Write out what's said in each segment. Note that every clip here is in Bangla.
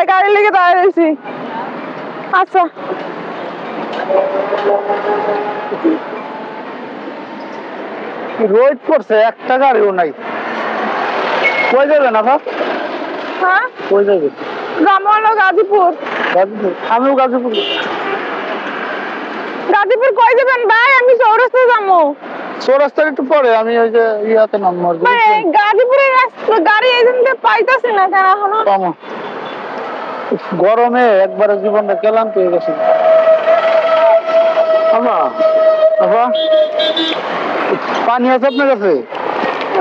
ভাই গাড়ি লেগে দাঁড়িয়ে রয়েছি। আচ্ছা রোদ করছে, একটা গাড়িও নাই। কই যাবেন আপা? হ্যাঁ কই যাবেন? যাবো হলো গাজীপুর। গাজীপুর? আমিও গাজীপুর। গাজীপুর কই যাবেন ভাই? আমি চৌরাস্তা যাবো। চৌরাস্তার একটু পরে আমি ওই যে ইয়াতে নামবো। গাজীপুরের গাড়ি এজেন্টে পাইতাছি না কেন এখনো? গরমে একবারে জীবনটা ক্লান্ত হয়ে গেছে। আপা আপা পানি আছে আপনার কাছে?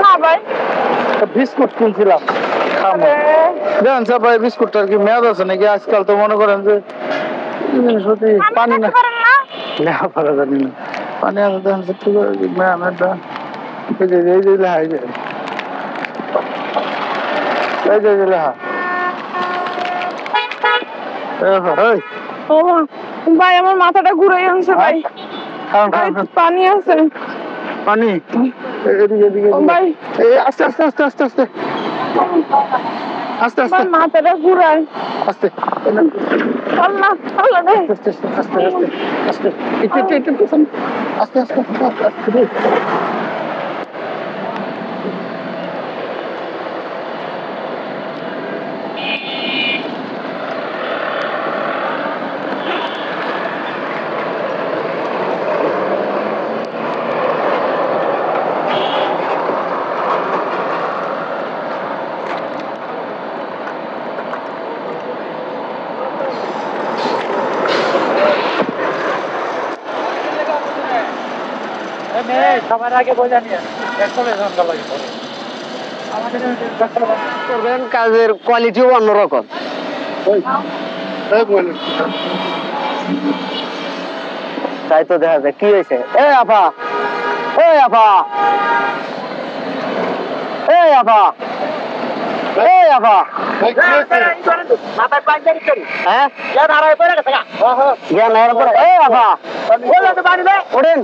না ভাই বিস্কুট কিনছিলাম, দেখেন স্যার ভাই বিস্কুটটার কি মেয়াদ আছে নাকি? আজকাল তো মনে করেন যে সত্যি পানি না লেখা পড়া জানি না, পানি আছে দেখেন সত্যি করে মেয়াদটা এই যে লেখা এই যে লেখা। ভাই আমার মাথাটা ঘুরে আনছে ভাই। পানি আছে? পানি এদিকে এদিকে ভাই আস্তে আস্তে আস্তে আস্তে আস্তে আস্তে আস্তে মাথাটা ঘুরায়। আস্তে আল্লাহ আল্লাহ রে। আস্তে আস্তে আস্তে আস্তে আস্তে আস্তে আস্তে। সবার আগে বোঝা নিয়ে করবেন, কাজের কোয়ালিটিও অন্যরকম। তাই তো দেখা যায়। কি হয়েছে? এ আপা, এ আপা, এ আপা, এ আপা, ওঠেন।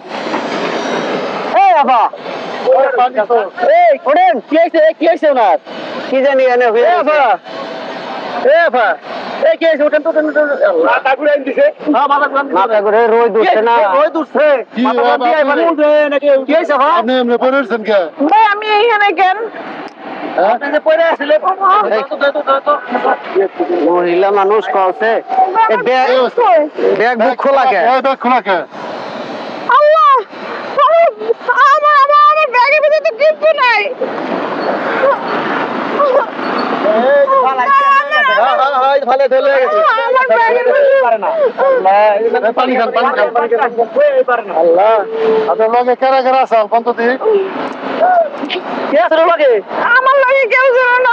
এই আপা ওঠেন। কি হয়েছে? কি হয়েছে ওনার? কি জানি এনে হয়ে আপা। এ আপা এই কি হয়েছে? ওঠেন তো, মাথা ঘুরে দিছে। মাথা ঘুরে রোদ উঠছে না? রোদ উঠছে। কি হয়েছে আপনি? এমনি পড়েছেন কে? ভাই আমি এইখানে কেন? মহিলা মানুষ কলছে ব্যাগ বুক খোলা কে? খোলা কে? আল্লাহ আমার আমার ব্যাগের ভিতরে তো কিছু নাই। আমার লাগে কেউ ছিল না।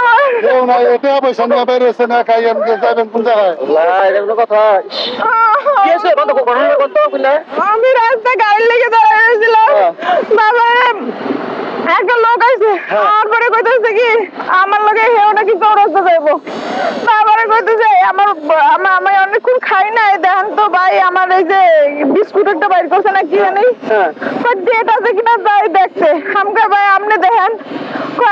আমি রাস্তায় গাড়ি লেগে দাঁড়িয়েছিলাম। বাবা একটা লোক আছে আমার পরে কইতেছে কি আমার লগে হেও নাকি চৌরাস্তা যাইবো। বাবারে কইতেছে আমার আমি অনেকক্ষণ খাই নাই, দেখেন তো ভাই আমার এই যে বিস্কুট একটা বাইর করছে না কি জানি ডেট আছে কিনা তাই দেখছে। আমাকে ভাই আপনি দেখেন।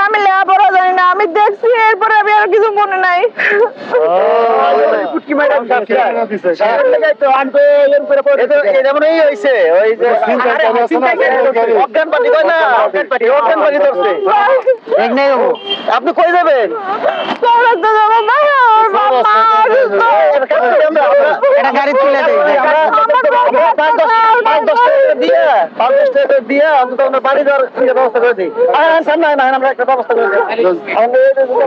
আমি লেখাপড়া জানি না, আমি দেখছি এরপরে আমি আর কিছু মনে নাই। আপনি কই যাবেন? গাড়ি তুলে দিয়ে বাড়ি যাওয়ার ব্যবস্থা করে দিই। আমরা একটা ব্যবস্থা করে দিই।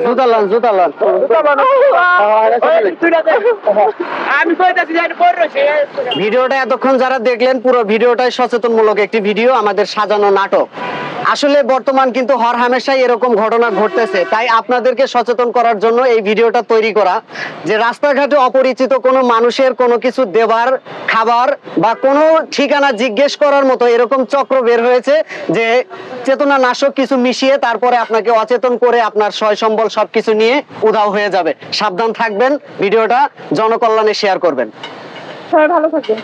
জুতা লান ভিডিওটা এতক্ষণ যারা দেখলেন, পুরো ভিডিওটাই সচেতনমূলক একটি ভিডিও, আমাদের সাজানো নাটক। আসলে বর্তমান কিন্তু হর হামেশাই এরকম ঘটনা ঘটতেছে, তাই আপনাদেরকে সচেতন করার জন্য এই ভিডিওটা তৈরি করা, যে রাস্তাঘাটে অপরিচিত কোনো মানুষের কোনো কিছু দেবার, খাবার বা কোনো ঠিকানা জিজ্ঞেস করার মতো এরকম চক্র বের হয়েছে যে চেতনা নাশক কিছু মিশিয়ে তারপরে আপনাকে অচেতন করে আপনার সয় সম্বল সবকিছু নিয়ে উধাও হয়ে যাবে। সাবধান থাকবেন, ভিডিওটা জনকল্যাণে শেয়ার করবেন। ভালো থাকবেন।